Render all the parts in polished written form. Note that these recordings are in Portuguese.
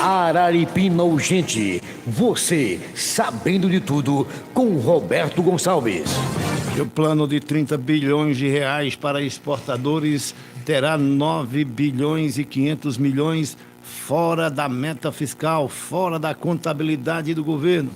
Araripina Urgente. Você sabendo de tudo com Roberto Gonçalves. O plano de 30 bilhões de reais para exportadores terá 9 bilhões e 500 milhões fora da meta fiscal, fora da contabilidade do governo.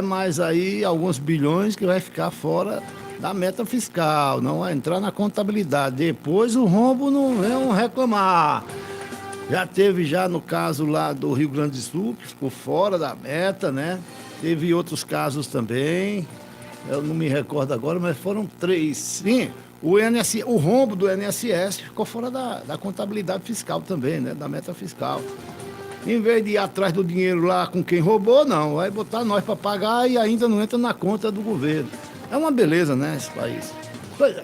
Mas aí alguns bilhões que vai ficar fora da meta fiscal, não vai entrar na contabilidade. Depois o rombo não vem reclamar. Já teve no caso lá do Rio Grande do Sul, que ficou fora da meta, né? Teve outros casos também. Eu não me recordo agora, mas foram 3. Sim, o rombo do INSS ficou fora da contabilidade fiscal também, né? Da meta fiscal. Em vez de ir atrás do dinheiro lá com quem roubou, não. Vai botar nós para pagar e ainda não entra na conta do governo. É uma beleza, né, esse país.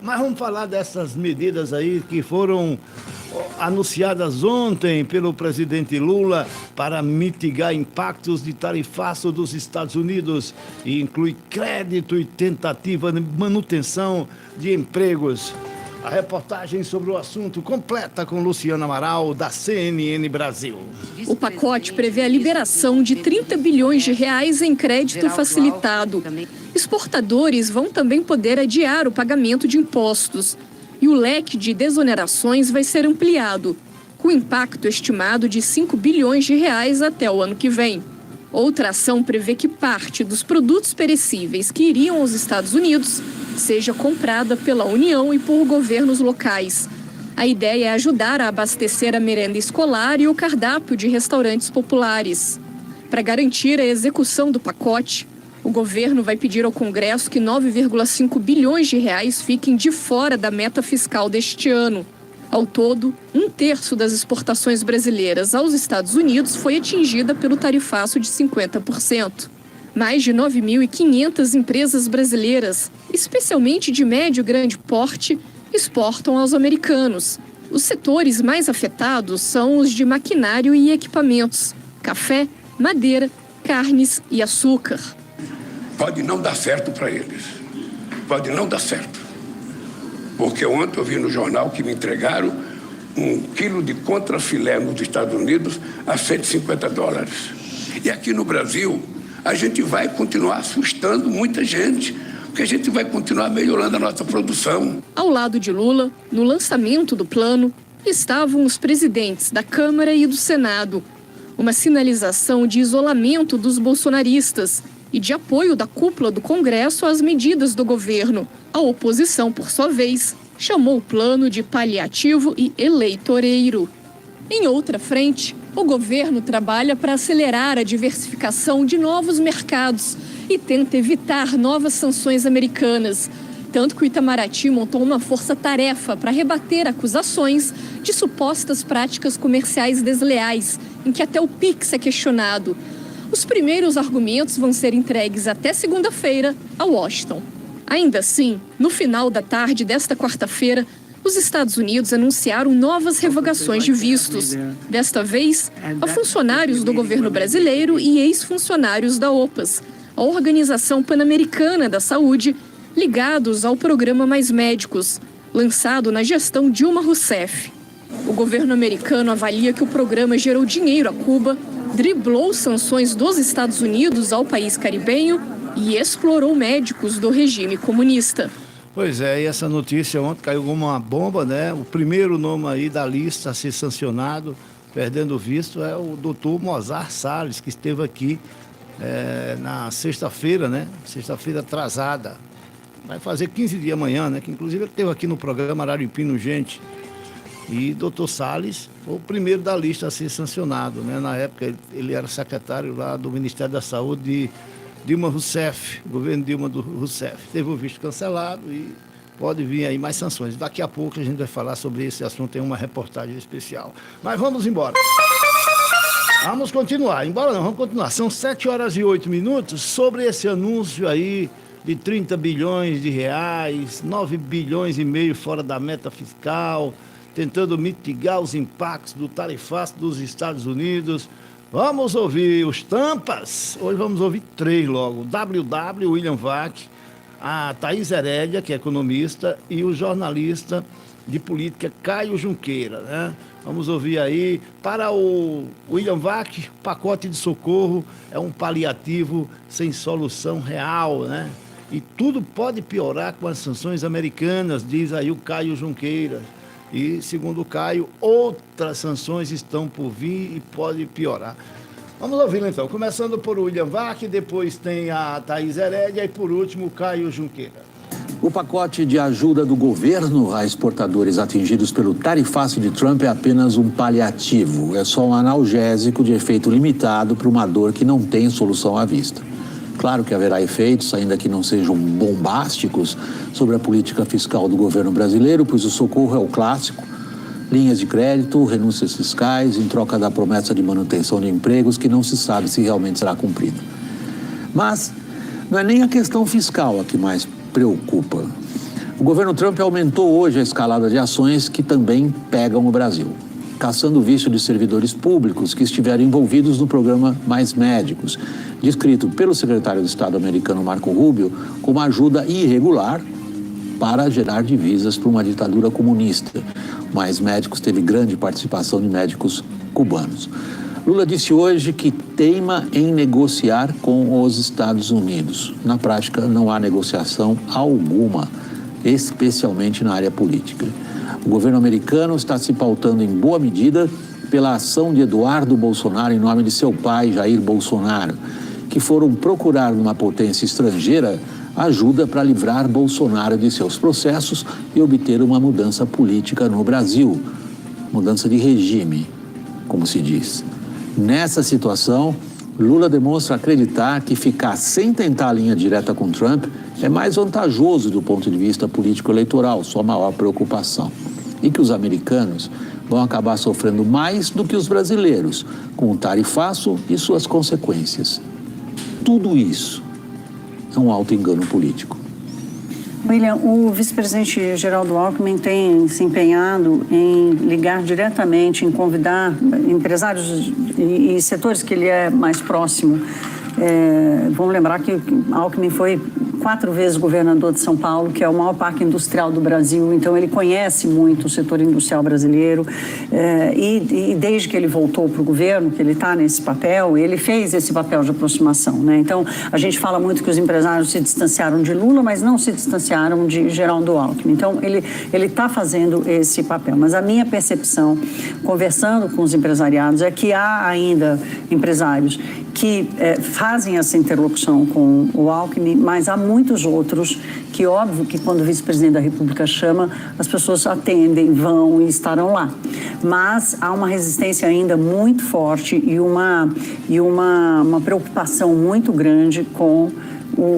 Mas vamos falar dessas medidas aí que foram anunciadas ontem pelo presidente Lula para mitigar impactos de tarifaço dos Estados Unidos e inclui crédito e tentativa de manutenção de empregos. A reportagem sobre o assunto completa com Luciana Amaral, da CNN Brasil. O pacote prevê a liberação de 30 bilhões de reais em crédito facilitado. Exportadores vão também poder adiar o pagamento de impostos. E o leque de desonerações vai ser ampliado, com impacto estimado de 5 bilhões de reais até o ano que vem. Outra ação prevê que parte dos produtos perecíveis que iriam aos Estados Unidos seja comprada pela União e por governos locais. A ideia é ajudar a abastecer a merenda escolar e o cardápio de restaurantes populares. Para garantir a execução do pacote, o governo vai pedir ao Congresso que 9,5 bilhões de reais fiquem de fora da meta fiscal deste ano. Ao todo, 1/3 das exportações brasileiras aos Estados Unidos foi atingida pelo tarifaço de 50%. Mais de 9.500 empresas brasileiras, especialmente de médio e grande porte, exportam aos americanos. Os setores mais afetados são os de maquinário e equipamentos, café, madeira, carnes e açúcar. Pode não dar certo para eles. Pode não dar certo. Porque ontem eu vi no jornal que me entregaram 1 quilo de contrafilé nos Estados Unidos a $150. E aqui no Brasil, a gente vai continuar assustando muita gente, porque a gente vai continuar melhorando a nossa produção. Ao lado de Lula, no lançamento do plano, estavam os presidentes da Câmara e do Senado. Uma sinalização de isolamento dos bolsonaristas e de apoio da cúpula do Congresso às medidas do governo. A oposição, por sua vez, chamou o plano de paliativo e eleitoreiro. Em outra frente, o governo trabalha para acelerar a diversificação de novos mercados e tenta evitar novas sanções americanas. Tanto que o Itamaraty montou uma força-tarefa para rebater acusações de supostas práticas comerciais desleais, em que até o Pix é questionado. Os primeiros argumentos vão ser entregues até segunda-feira a Washington. Ainda assim, no final da tarde desta quarta-feira, os Estados Unidos anunciaram novas revogações de vistos. Desta vez, a funcionários do governo brasileiro e ex-funcionários da OPAS, a Organização Pan-Americana da Saúde, ligados ao programa Mais Médicos, lançado na gestão Dilma Rousseff. O governo americano avalia que o programa gerou dinheiro a Cuba, driblou sanções dos Estados Unidos ao país caribenho e explorou médicos do regime comunista. Pois é, e essa notícia ontem caiu como uma bomba, né? O primeiro nome aí da lista a ser sancionado, perdendo o visto, é o doutor Mozart Salles, que esteve aqui na sexta-feira, né? Sexta-feira atrasada. Vai fazer 15 dias amanhã, né? Que inclusive ele esteve aqui no programa Araripina Urgente. E doutor Salles foi o primeiro da lista a ser sancionado, né? Na época ele era secretário lá do Ministério da Saúde de Dilma Rousseff, governo Dilma Rousseff. Teve o visto cancelado e pode vir aí mais sanções. Daqui a pouco a gente vai falar sobre esse assunto em uma reportagem especial. Mas vamos embora. Vamos continuar. Embora não, vamos continuar. São 7h08 sobre esse anúncio aí de 30 bilhões de reais, 9 bilhões e meio fora da meta fiscal, tentando mitigar os impactos do tarifaço dos Estados Unidos. Vamos ouvir os tampas. Hoje vamos ouvir 3 logo. WW, William Vac, a Thaís Herédia, que é economista, e o jornalista de Política, Caio Junqueira, né? Vamos ouvir aí. Para o William Vac, pacote de socorro é um paliativo sem solução real, né? E tudo pode piorar com as sanções americanas, diz aí o Caio Junqueira. E, segundo o Caio, outras sanções estão por vir e pode piorar. Vamos ouvi-lo então, começando por William Vac, depois tem a Thaís Herédia e por último o Caio Junqueira. O pacote de ajuda do governo a exportadores atingidos pelo tarifaço de Trump é apenas um paliativo. É só um analgésico de efeito limitado para uma dor que não tem solução à vista. Claro que haverá efeitos, ainda que não sejam bombásticos, sobre a política fiscal do governo brasileiro, pois o socorro é o clássico. Linhas de crédito, renúncias fiscais, em troca da promessa de manutenção de empregos que não se sabe se realmente será cumprida. Mas não é nem a questão fiscal a que mais preocupa. O governo Trump aumentou hoje a escalada de ações que também pegam o Brasil, caçando o vício de servidores públicos que estiveram envolvidos no programa Mais Médicos, descrito pelo secretário de Estado americano Marco Rubio como ajuda irregular para gerar divisas para uma ditadura comunista. Mais Médicos teve grande participação de médicos cubanos. Lula disse hoje que teima em negociar com os Estados Unidos. Na prática, não há negociação alguma, especialmente na área política. O governo americano está se pautando em boa medida pela ação de Eduardo Bolsonaro em nome de seu pai, Jair Bolsonaro, que foram procurar numa potência estrangeira ajuda para livrar Bolsonaro de seus processos e obter uma mudança política no Brasil. Mudança de regime, como se diz. Nessa situação, Lula demonstra acreditar que ficar sem tentar a linha direta com Trump é mais vantajoso do ponto de vista político-eleitoral, sua maior preocupação. E que os americanos vão acabar sofrendo mais do que os brasileiros, com o tarifaço e suas consequências. Tudo isso é um auto-engano político. William, o vice-presidente Geraldo Alckmin tem se empenhado em ligar diretamente, em convidar empresários e setores que ele é mais próximo. Vamos lembrar que Alckmin foi 4 vezes governador de São Paulo, que é o maior parque industrial do Brasil, então ele conhece muito o setor industrial brasileiro e desde que ele voltou para o governo, que ele está nesse papel, ele fez esse papel de aproximação, né? Então, a gente fala muito que os empresários se distanciaram de Lula, mas não se distanciaram de Geraldo Alckmin. Então, ele está fazendo esse papel. Mas a minha percepção, conversando com os empresariados, é que há ainda empresários que fazem essa interlocução com o Alckmin, mas há muitos outros que, óbvio, que quando o vice-presidente da República chama, as pessoas atendem, vão e estarão lá. Mas há uma resistência ainda muito forte e uma preocupação muito grande com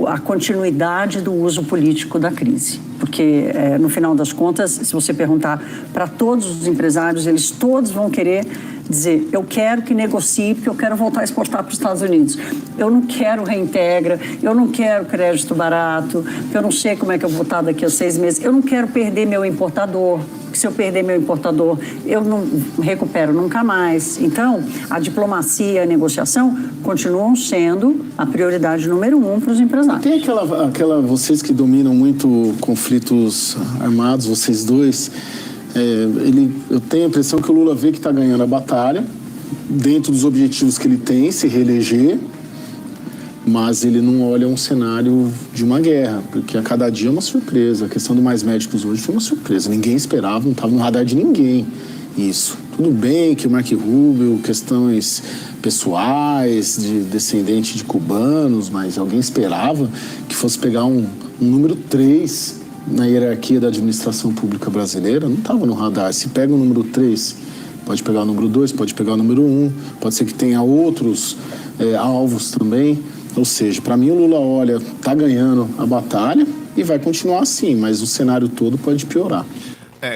a continuidade do uso político da crise. Porque, no final das contas, se você perguntar para todos os empresários, eles todos vão querer dizer, eu quero que negocie, porque eu quero voltar a exportar para os Estados Unidos. Eu não quero reintegra, eu não quero crédito barato, porque eu não sei como é que eu vou estar daqui a 6 meses. Eu não quero perder meu importador, porque se eu perder meu importador, eu não recupero nunca mais. Então, a diplomacia e a negociação continuam sendo a prioridade número 1 para os empresários. Tem vocês que dominam muito conflitos armados, vocês dois, eu tenho a impressão que o Lula vê que está ganhando a batalha, dentro dos objetivos que ele tem, se reeleger, mas ele não olha um cenário de uma guerra, porque a cada dia é uma surpresa. A questão do Mais Médicos hoje foi uma surpresa, ninguém esperava, não estava no radar de ninguém isso. Tudo bem que o Marco Rubio, questões pessoais, de descendente de cubanos, mas alguém esperava que fosse pegar um número 3 na hierarquia da administração pública brasileira, não estava no radar. Se pega o número 3, pode pegar o número 2, pode pegar o número 1, pode ser que tenha outros alvos também. Ou seja, para mim o Lula olha, está ganhando a batalha e vai continuar assim, mas o cenário todo pode piorar.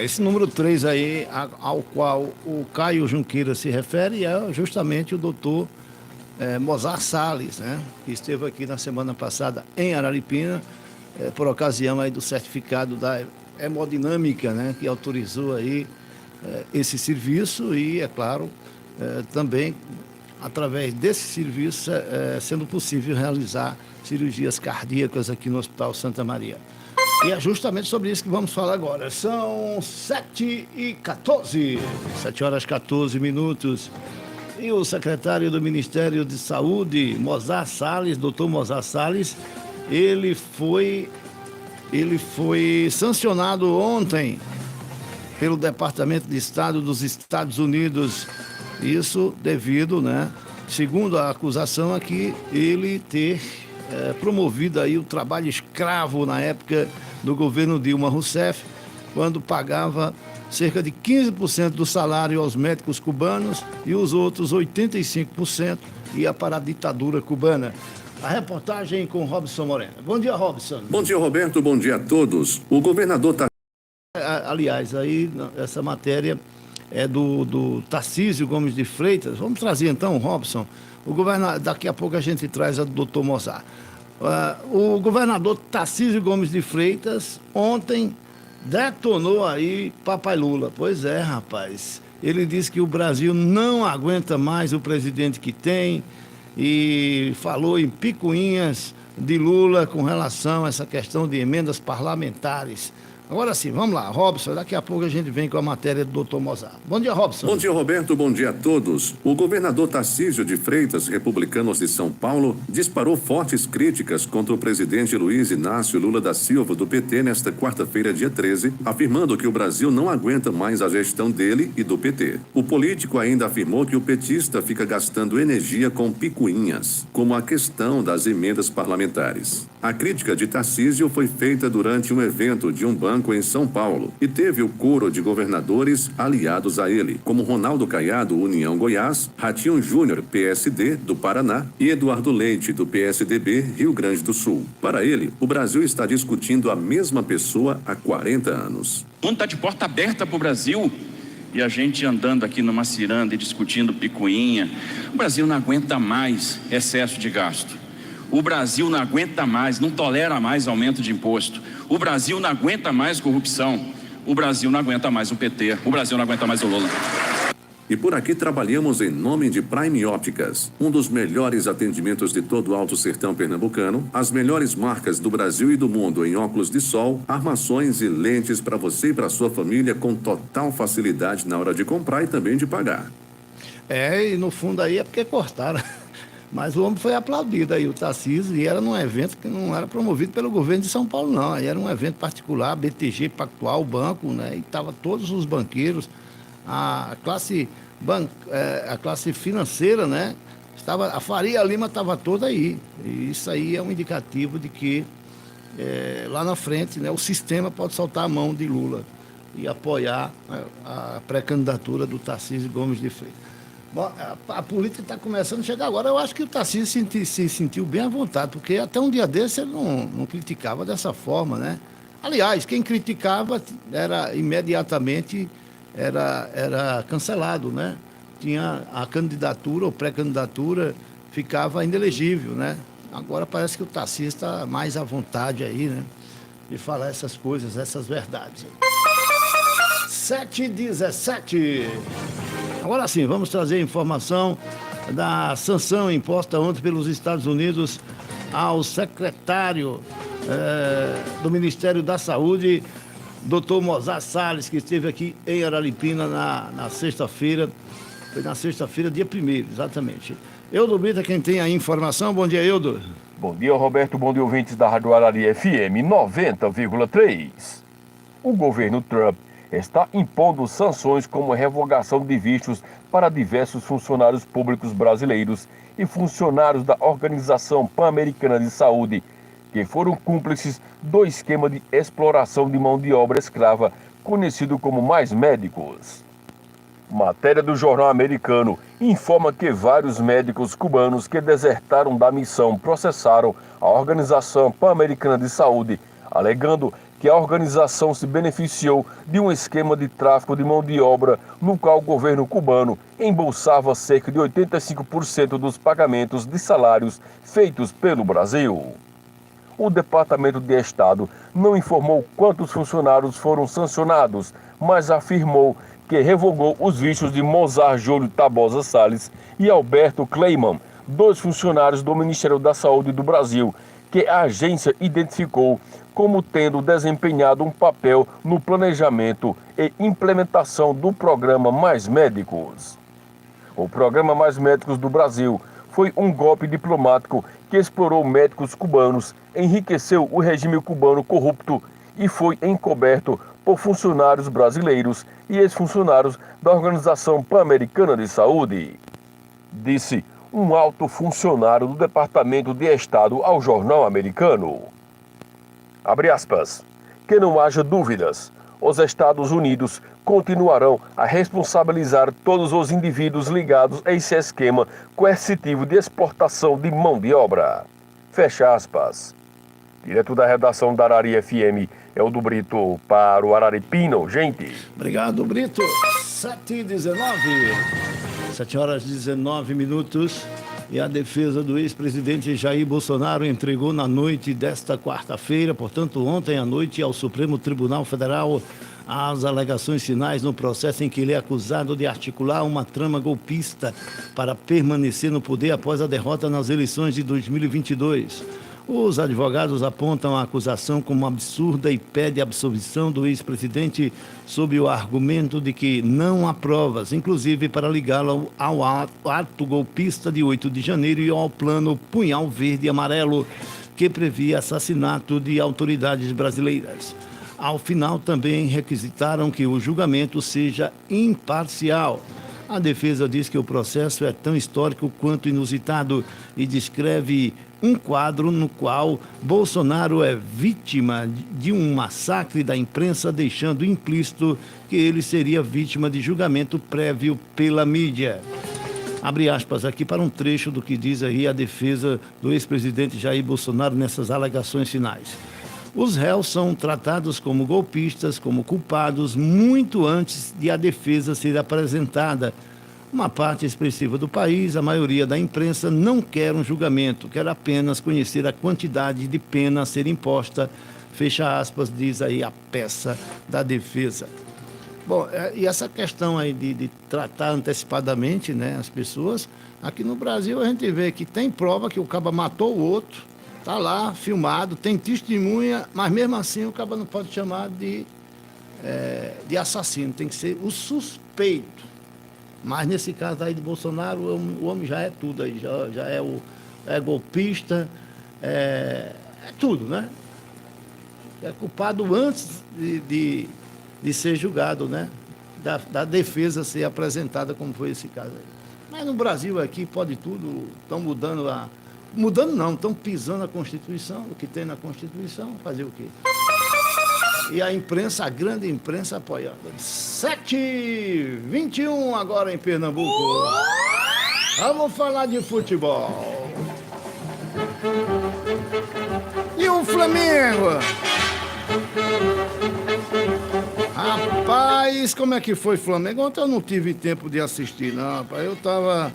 Esse número 3 aí, ao qual o Caio Junqueira se refere, é justamente o doutor Mozart Salles, né? Que esteve aqui na semana passada em Araripina, por ocasião aí do certificado da hemodinâmica, né? Que autorizou aí esse serviço e, é claro, também através desse serviço sendo possível realizar cirurgias cardíacas aqui no Hospital Santa Maria. E é justamente sobre isso que vamos falar agora. São 7h14, 7 horas 14 minutos. E o secretário do Ministério de Saúde, Mozar Salles, doutor Mozar Salles, ele foi sancionado ontem pelo Departamento de Estado dos Estados Unidos. Isso devido, segundo a acusação aqui, ele ter promovido aí o trabalho escravo na época do governo Dilma Rousseff, quando pagava cerca de 15% do salário aos médicos cubanos e os outros 85% ia para a ditadura cubana. A reportagem com Robson Moreno. Bom dia, Robson. Bom dia, Roberto. Bom dia a todos. O governador Aliás, aí essa matéria é do Tarcísio Gomes de Freitas. Vamos trazer então, Robson. Daqui a pouco a gente traz a do doutor Mozart. O governador Tarcísio Gomes de Freitas ontem detonou aí Papai Lula. Pois é, rapaz. Ele disse que o Brasil não aguenta mais o presidente que tem e falou em picuinhas de Lula com relação a essa questão de emendas parlamentares. Agora sim, vamos lá, Robson, daqui a pouco a gente vem com a matéria do doutor Mozart. Bom dia, Robson. Bom dia, Roberto, bom dia a todos. O governador Tarcísio de Freitas, republicanos de São Paulo, disparou fortes críticas contra o presidente Luiz Inácio Lula da Silva, do PT, nesta quarta-feira, dia 13, afirmando que o Brasil não aguenta mais a gestão dele e do PT. O político ainda afirmou que o petista fica gastando energia com picuinhas, como a questão das emendas parlamentares. A crítica de Tarcísio foi feita durante um evento de um banco em São Paulo e teve o coro de governadores aliados a ele, como Ronaldo Caiado, União Goiás, Ratinho Júnior, PSD, do Paraná, e Eduardo Leite, do PSDB, Rio Grande do Sul. Para ele, o Brasil está discutindo a mesma pessoa há 40 anos. Quando está de porta aberta para o Brasil e a gente andando aqui numa ciranda e discutindo picuinha, o Brasil não aguenta mais excesso de gasto. O Brasil não aguenta mais, não tolera mais aumento de imposto. O Brasil não aguenta mais corrupção. O Brasil não aguenta mais o PT. O Brasil não aguenta mais o Lula. E por aqui trabalhamos em nome de Prime Ópticas, um dos melhores atendimentos de todo o Alto Sertão pernambucano, as melhores marcas do Brasil e do mundo em óculos de sol, armações e lentes para você e para sua família com total facilidade na hora de comprar e também de pagar. E no fundo aí é porque cortaram. Mas o homem foi aplaudido aí, o Tarcísio, e era num evento que não era promovido pelo governo de São Paulo, não. Aí era um evento particular, BTG Pactual, banco, e estavam todos os banqueiros, a classe financeira, a Faria Lima estava toda aí. E isso aí é um indicativo de que lá na frente, o sistema pode soltar a mão de Lula e apoiar a pré-candidatura do Tarcísio Gomes de Freitas. Bom, a política está começando a chegar agora. Eu acho que o Tarcísio se sentiu bem à vontade, porque até um dia desse ele não criticava dessa forma, Aliás, quem criticava era imediatamente cancelado, Tinha a candidatura ou pré-candidatura, ficava inelegível, Agora parece que o Tarcísio está mais à vontade aí, de falar essas coisas, essas verdades. 7h17. Agora sim, vamos trazer informação da sanção imposta ontem pelos Estados Unidos ao secretário do Ministério da Saúde, doutor Mozar Salles, que esteve aqui em Araripina na sexta-feira. Foi na sexta-feira, dia 1º, exatamente. Eudo Brita, quem tem a informação. Bom dia, Eudo. Bom dia, Roberto. Bom dia, ouvintes da Rádio Arari FM 90,3. O governo Trump está impondo sanções como revogação de vistos para diversos funcionários públicos brasileiros e funcionários da Organização Pan-Americana de Saúde, que foram cúmplices do esquema de exploração de mão de obra escrava, conhecido como Mais Médicos. Matéria do jornal americano informa que vários médicos cubanos que desertaram da missão processaram a Organização Pan-Americana de Saúde, alegando que a organização se beneficiou de um esquema de tráfico de mão de obra no qual o governo cubano embolsava cerca de 85% dos pagamentos de salários feitos pelo Brasil. O Departamento de Estado não informou quantos funcionários foram sancionados, mas afirmou que revogou os vistos de Mozar Júlio Tabosa Salles e Alberto Kleiman, 2 funcionários do Ministério da Saúde do Brasil, que a agência identificou como tendo desempenhado um papel no planejamento e implementação do programa Mais Médicos. O programa Mais Médicos do Brasil foi um golpe diplomático que explorou médicos cubanos, enriqueceu o regime cubano corrupto e foi encoberto por funcionários brasileiros e ex-funcionários da Organização Pan-Americana de Saúde, disse um alto funcionário do Departamento de Estado ao jornal americano. Abre aspas. Que não haja dúvidas, os Estados Unidos continuarão a responsabilizar todos os indivíduos ligados a esse esquema coercitivo de exportação de mão de obra. Fecha aspas. Direto da redação da Arari FM, é o do Brito para o Araripino, gente. Obrigado, Brito. 7h19. 7h19. E a defesa do ex-presidente Jair Bolsonaro entregou na noite desta quarta-feira, portanto ontem à noite, ao Supremo Tribunal Federal, as alegações finais no processo em que ele é acusado de articular uma trama golpista para permanecer no poder após a derrota nas eleições de 2022. Os advogados apontam a acusação como absurda e pedem a absolvição do ex-presidente sob o argumento de que não há provas, inclusive para ligá-lo ao ato golpista de 8 de janeiro e ao plano Punhal Verde e Amarelo, que previa assassinato de autoridades brasileiras. Ao final, também requisitaram que o julgamento seja imparcial. A defesa diz que o processo é tão histórico quanto inusitado e descreve um quadro no qual Bolsonaro é vítima de um massacre da imprensa, deixando implícito que ele seria vítima de julgamento prévio pela mídia. Abre aspas aqui para um trecho do que diz aí a defesa do ex-presidente Jair Bolsonaro nessas alegações finais. Os réus são tratados como golpistas, como culpados, muito antes de a defesa ser apresentada. Uma parte expressiva do país, a maioria da imprensa, não quer um julgamento, quer apenas conhecer a quantidade de pena a ser imposta. Fecha aspas, diz aí a peça da defesa. Bom, e essa questão aí de tratar antecipadamente, né, as pessoas, aqui no Brasil a gente vê que tem prova que o caba matou o outro, tá lá, filmado, tem testemunha, mas mesmo assim o caba não pode chamar de assassino, tem que ser o suspeito. Mas nesse caso aí de Bolsonaro, o homem já é tudo aí, já é golpista, é tudo, né? É culpado antes de ser julgado, né? Da defesa ser apresentada, como foi esse caso aí. Mas no Brasil aqui pode tudo, estão mudando Mudando não, estão pisando a Constituição, o que tem na Constituição, fazer o quê? E a imprensa, a grande imprensa apoiando. 7h21 agora em Pernambuco. Vamos falar de futebol. E o Flamengo? Rapaz, como é que foi Flamengo? Ontem eu não tive tempo de assistir, não, rapaz. Eu estava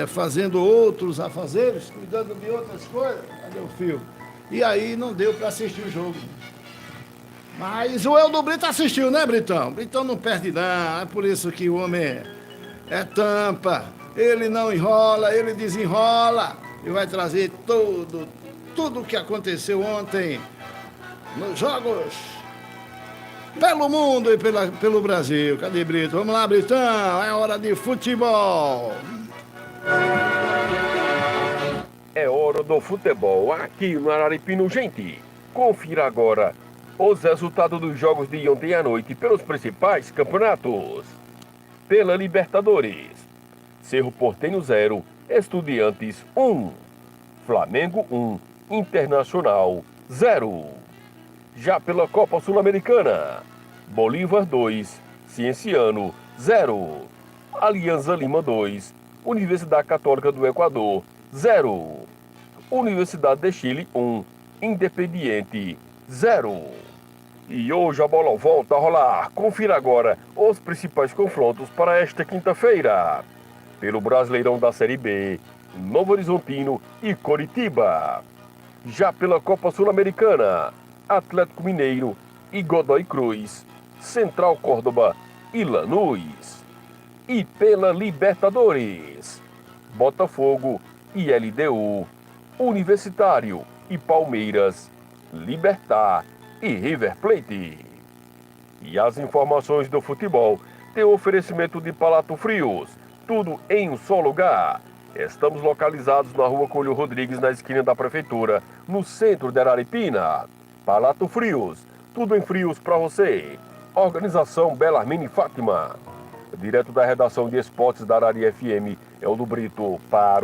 fazendo outros afazeres, cuidando de outras coisas. Cadê o fio? E aí não deu para assistir o jogo. Mas o Eldo Brito assistiu, né, Britão? Britão não perde não, é por isso que o homem é tampa. Ele não enrola, ele desenrola. E vai trazer tudo o que aconteceu ontem nos jogos pelo mundo e pelo Brasil. Cadê Brito? Vamos lá, Britão, é hora de futebol. É hora do futebol aqui no Araripino, gente. Confira agora os resultados dos jogos de ontem à noite pelos principais campeonatos. Pela Libertadores, Cerro Porteño 0, Estudiantes 1, Flamengo 1, Internacional 0. Já pela Copa Sul-Americana, Bolívar 2, Cienciano 0, Alianza Lima 2, Universidade Católica do Equador 0, Universidade de Chile 1, Independiente 0. E hoje a bola volta a rolar. Confira agora os principais confrontos para esta quinta-feira. Pelo Brasileirão da Série B, Novo Horizontino e Coritiba. Já pela Copa Sul-Americana, Atlético Mineiro e Godoy Cruz, Central Córdoba e Lanús. E pela Libertadores, Botafogo e LDU, Universitário e Palmeiras, Libertad e River Plate. E as informações do futebol têm oferecimento de Palato Frios, tudo em um só lugar. Estamos localizados na Rua Coelho Rodrigues, na esquina da Prefeitura, no centro de Araripina. Palato Frios, tudo em frios para você. Organização Belarmine Fátima. Direto da redação de esportes da Arari FM, é o do Brito para